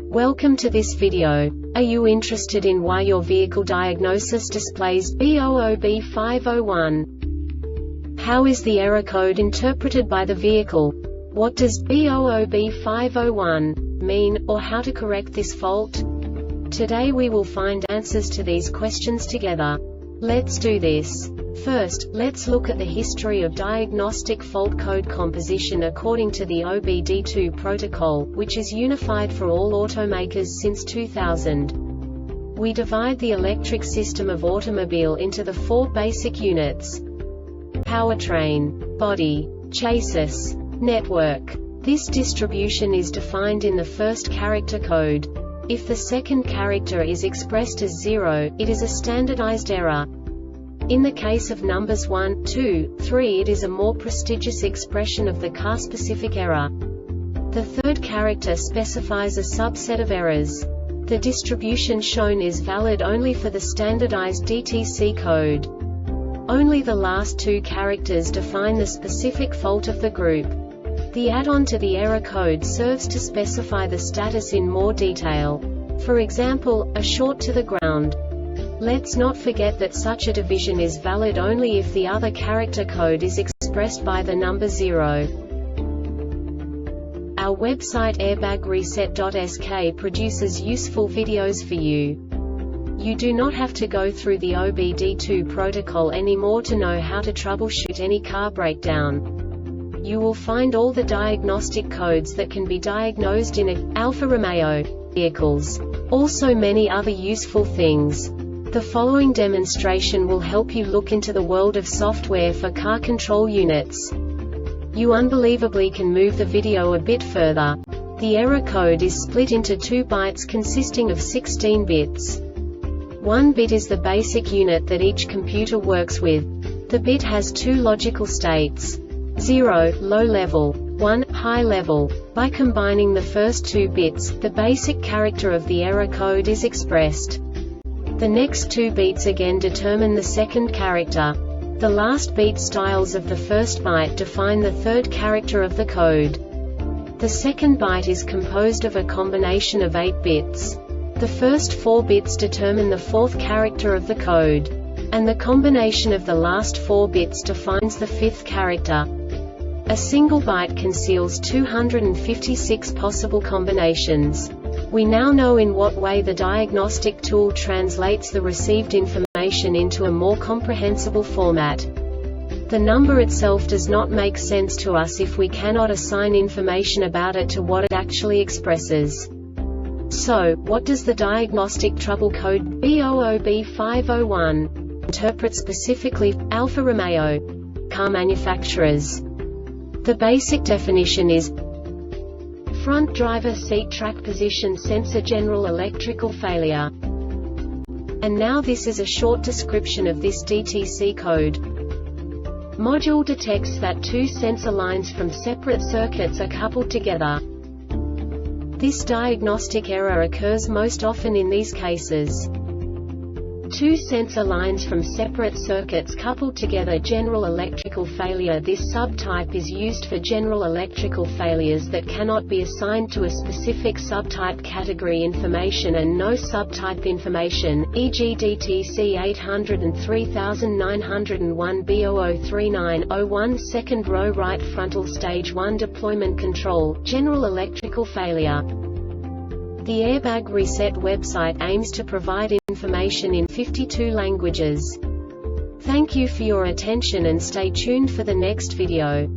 Welcome to this video. Are you interested in why your vehicle diagnosis displays B00B501? How is the error code interpreted by the vehicle? What does B00B501 mean, or how to correct this fault? Today we will find answers to these questions together. Let's do this. First, let's look at the history of diagnostic fault code composition according to the OBD2 protocol, which is unified for all automakers since 2000. We divide the electric system of automobile into the four basic units: powertrain, body, chassis, network. This distribution is defined in the first character code. If the second character is expressed as 0, it is a standardized error. In the case of numbers 1, 2, 3, it is a more prestigious expression of the car-specific error. The third character specifies a subset of errors. The distribution shown is valid only for the standardized DTC code. Only the last two characters define the specific fault of the group. The add-on to the error code serves to specify the status in more detail. For example, a short to the ground. Let's not forget that such a division is valid only if the other character code is expressed by the number 0. Our website airbagreset.sk produces useful videos for you. You do not have to go through the OBD2 protocol anymore to know how to troubleshoot any car breakdown. You will find all the diagnostic codes that can be diagnosed in Alfa-Romeo vehicles. Also many other useful things. The following demonstration will help you look into the world of software for car control units. You unbelievably can move the video a bit further. The error code is split into 2 bytes consisting of 16 bits. 1 bit is the basic unit that each computer works with. The bit has 2 logical states: 0, low level, 1, high level. By combining the first 2 bits, the basic character of the error code is expressed. The next 2 beats again determine the second character. The last beat styles of the first byte define the third character of the code. The second byte is composed of a combination of 8 bits. The first 4 bits determine the fourth character of the code. And the combination of the last 4 bits defines the fifth character. A single byte conceals 256 possible combinations. We now know in what way the diagnostic tool translates the received information into a more comprehensible format. The number itself does not make sense to us if we cannot assign information about it to what it actually expresses. So, what does the diagnostic trouble code B00B501 interpret specifically for Alfa Romeo car manufacturers? The basic definition is front driver seat track position sensor general electrical failure. And now this is a short description of this DTC code. Module detects that 2 sensor lines from separate circuits are coupled together. This diagnostic error occurs most often in these cases: 2 sensor lines from separate circuits coupled together. General electrical failure. This subtype is used for general electrical failures that cannot be assigned to a specific subtype category information and no subtype information, e.g. DTC 803901 B003901 second row right frontal stage 1 deployment control, general electrical failure. The Airbag Reset website aims to provide information in 52 languages. Thank you for your attention and stay tuned for the next video.